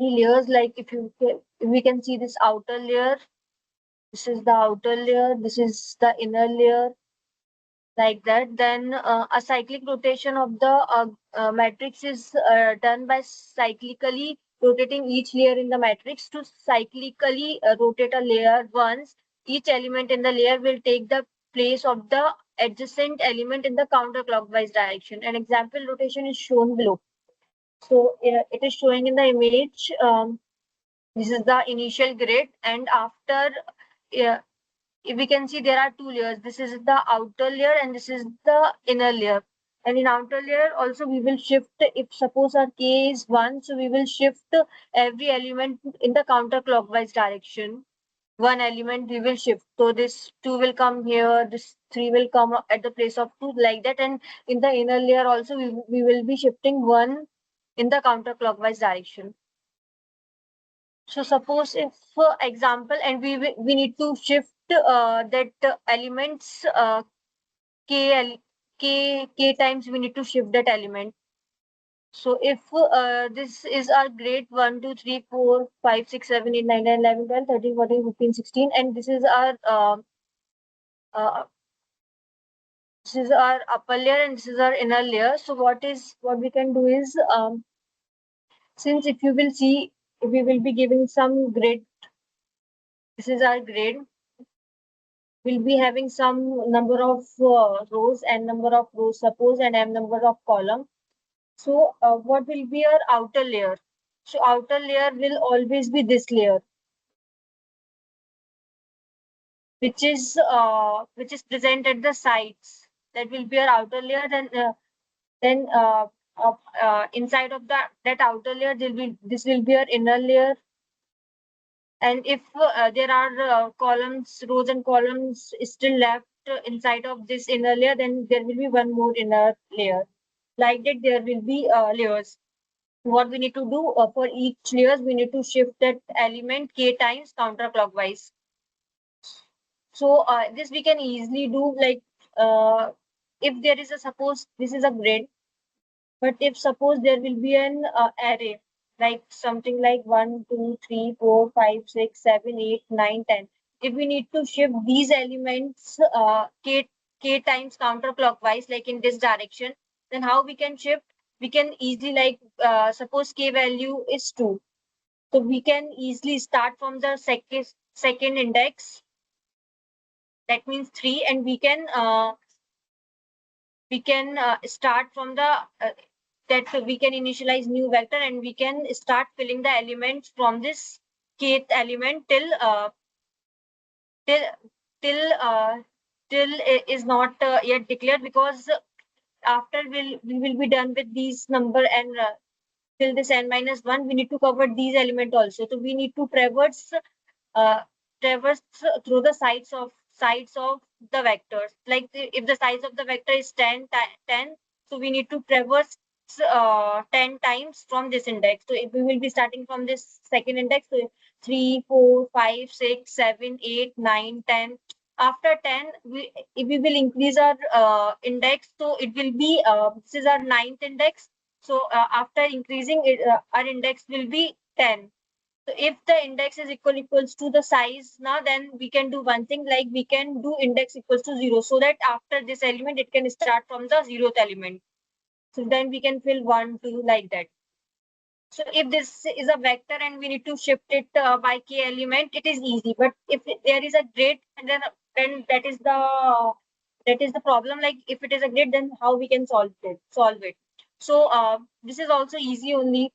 layers, like if we can see this outer layer, this is the outer layer, this is the inner layer, like that. Then a cyclic rotation of the matrix is done by cyclically rotating each layer in the matrix. To cyclically rotate a layer once, each element in the layer will take the place of the adjacent element in the counterclockwise direction. An example rotation is shown below. So it is showing in the image. This is the initial grid, and after uh, we can see there are two layers. This is the outer layer and this is the inner layer. And in outer layer also we will shift, if suppose our k is 1, so we will shift every element in the counterclockwise direction. One element we will shift. So this 2 will come here, this 3 will come at the place of 2, like that. And in the inner layer also we will be shifting 1 in the counterclockwise direction. So suppose if example, and we need to shift that elements k times we need to shift that element. So if this is our grade 1, 2, 3, 4, 5, 6, 7, 8, 9, 10, 11, 12, 13, 14, 15, 16, and this is our uh, upper layer and this is our inner layer. So what we can do is, since if you will see, we will be giving some grid. This is our grid. We'll be having some number of rows and number of rows, suppose, and m number of column. So what will be our outer layer? So outer layer will always be this layer, which is present at the sides. That will be our outer layer. Then inside of that outer layer, this will be our inner layer. And if there are rows and columns still left inside of this inner layer, then there will be one more inner layer. Like that, there will be layers. What we need to do for each layers, we need to shift that element k times counterclockwise. So this we can easily do, like if there is a, suppose this is a grid, but if suppose there will be an array, like something like 1, 2, 3, 4, 5, 6, 7, 8, 9, 10. If we need to shift these elements k times counterclockwise, like in this direction, then how we can shift? We can easily, like suppose k value is 2. So we can easily start from the second index, that means 3, and we can start from the that we can initialize new vector and we can start filling the elements from this kth element till till till uh, till is not yet declared, because after we will be done with these number, and till this n minus 1 we need to cover these element also. So we need to uh, traverse through the sides of the vectors. Like if the size of the vector is 10, so we need to traverse 10 times from this index. So if we will be starting from this second index, so 3, 4, 5, 6, 7, 8, 9, 10. After 10, if we will increase our index, so it will be this is our 9th index. So after increasing it, our index will be 10. So if the index is equals to the size now, then we can do one thing, like we can do index equals to 0, so that after this element it can start from the 0th element. So then we can fill 1, 2, like that. So if this is a vector and we need to shift it by k element, it is easy. But if there is a grid, and then that is the problem. Like if it is a grid, then how we can solve it? So this is also easy only.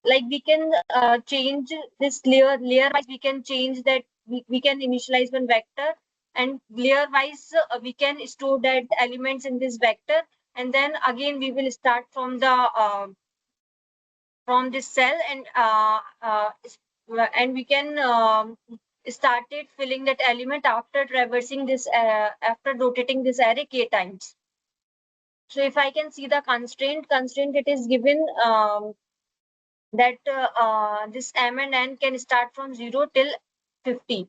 Like we can change this layer wise, we can change that. We can initialize one vector, and layer wise we can store that elements in this vector, and then again we will start from this cell, and we can started filling that element after traversing this after rotating this array k times. So if I can see the constraint, it is given that this m and n can start from 0 till 50.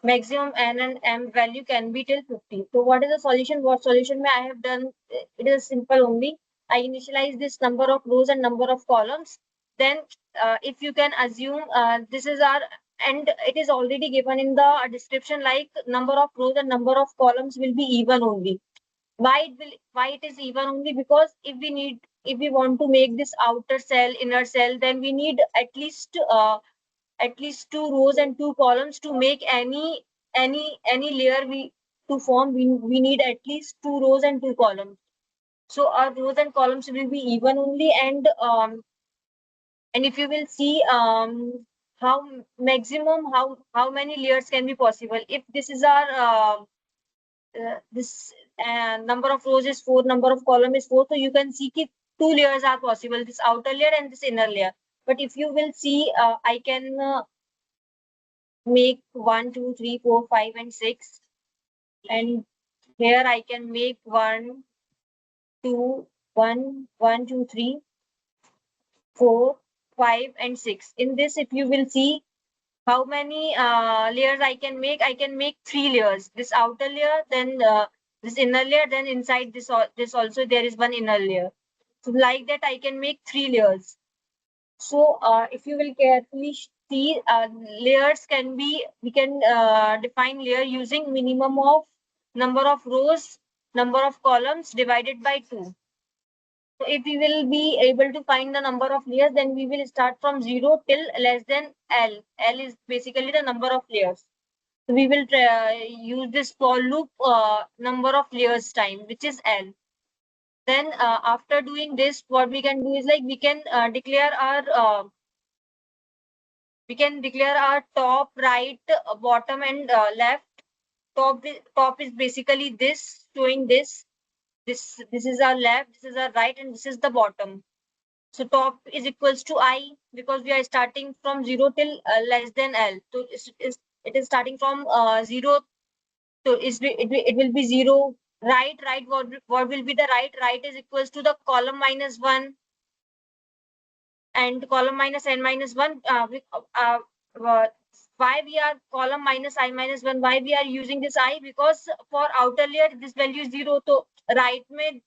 Maximum n and m value can be till 50. So what is the solution? What solution I have done? It is simple only. I initialize this number of rows and number of columns. then if you can assume this is our, and it is already given in the description, like number of rows and number of columns will be even only. Why it is even only? Because if we want to make this outer cell, inner cell, then we need at least two rows and two columns to make any layer to form. We need at least two rows and two columns. So our rows and columns will be even only, and if you will see how maximum, how many layers can be possible. If this is our this number of rows is 4, number of column is 4, so you can see that two layers are possible, this outer layer and this inner layer. But if you will see, I can make 1 2 3 4 5 and 6, and here I can make 1 2 1 1 2 3 4 5 and 6. In this, if you will see how many layers I can make, I can make 3 layers. This outer layer, then this inner layer, then inside this also there is one inner layer. So like that I can make 3 layers. So if you will carefully see, layers can be, we can define layer using minimum of number of rows, number of columns divided by 2. So if we will be able to find the number of layers, then we will start from 0 till less than L. L is basically the number of layers. So we will use this for loop number of layers time, which is L. Then after doing this, what we can do is, like, we can declare our top, right, bottom, and left. Top is basically this, showing this. This is our left, this is our right, and this is the bottom. So top is equals to I, because we are starting from 0 till less than L. So it is starting from 0. So it will be 0. Right, what will be the right? Right is equals to the column minus 1 and column minus n minus 1. Why we are column minus I minus 1? Why we are using this I? Because for outer layer, this value is 0. So right में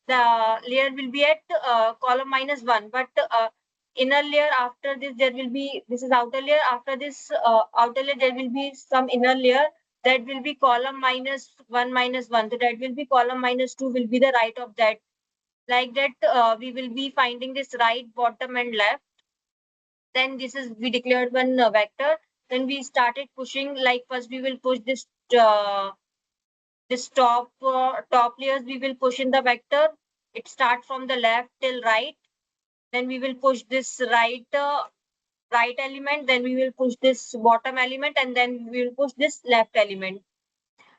the layer will be at column minus 1, but inner layer, after this there will be, this is outer layer, after this outer layer there will be some inner layer, that will be column minus 1 minus 1. So that will be column minus 2 will be the right of that. Like that we will be finding this right, bottom, and left. Then this is, we declared one vector. Then we started pushing, like first we will push this top layers, we will push in the vector. It starts from the left till right. Then we will push this right element. Then we will push this bottom element, and then we will push this left element.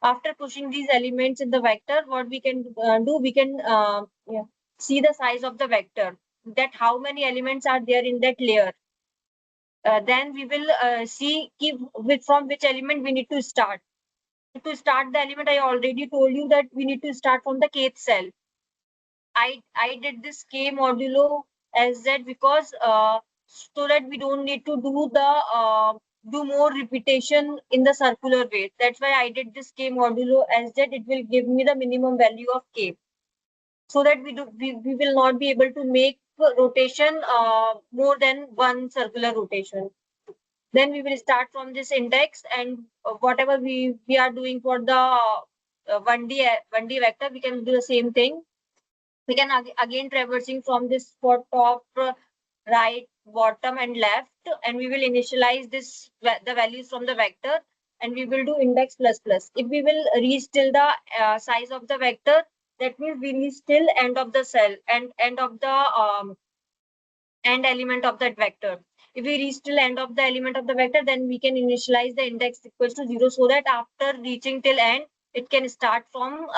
After pushing these elements in the vector, what we can do, we can see the size of the vector, that how many elements are there in that layer. Then we will see from which element we need to start. To start the element, I already told you that we need to start from the kth cell. I did this k modulo sz because so that we don't need to do more repetition in the circular way. That's why I did this k modulo sz. It will give me the minimum value of k, so that we will not be able to make rotation more than one circular rotation. Then we will start from this index, and whatever we are doing for the 1D vector, we can do the same thing. We can again traversing from this for top, right, bottom, and left, and we will initialize the values from the vector, and we will do index plus plus. If we will reach till the size of the vector, that means we reach till end of the cell and end of the end element of that vector. If we reach till end of the element of the vector, then we can initialize the index equals to 0, so that after reaching till end, it can start from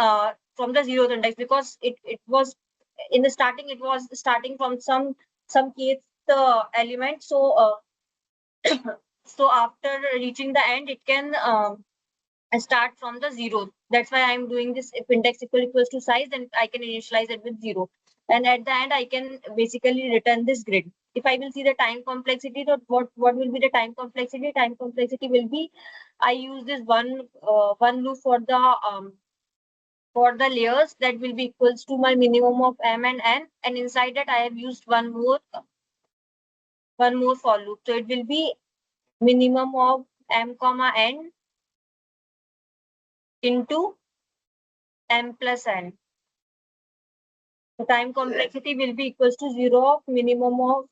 the 0th index, because it was in the starting, it was starting from some kth element. So so after reaching the end, it can start from the 0. That's why I'm doing this. If index equals to size, then I can initialize it with 0. And at the end, I can basically return this grid. If I will see the time complexity, so what will be the time complexity? Time complexity will be, I use this one loop for the layers, that will be equals to my minimum of m and n, and inside that I have used one more one more for loop. So it will be minimum of m comma n into m plus n. The time complexity will be equals to 0 of minimum of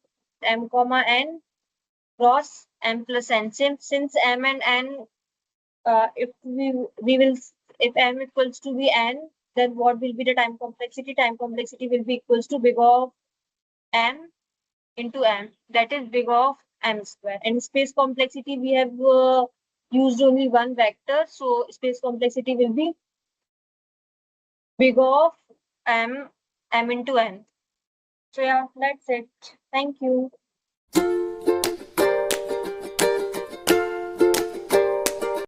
m comma n cross m plus n. Since m and n, if we will, if m equals to be n, then what will be the time complexity? Time complexity will be equals to big of m into m, that is big of m square. And space complexity, we have used only one vector, so space complexity will be big of m into n. So yeah, that's it. Thank you.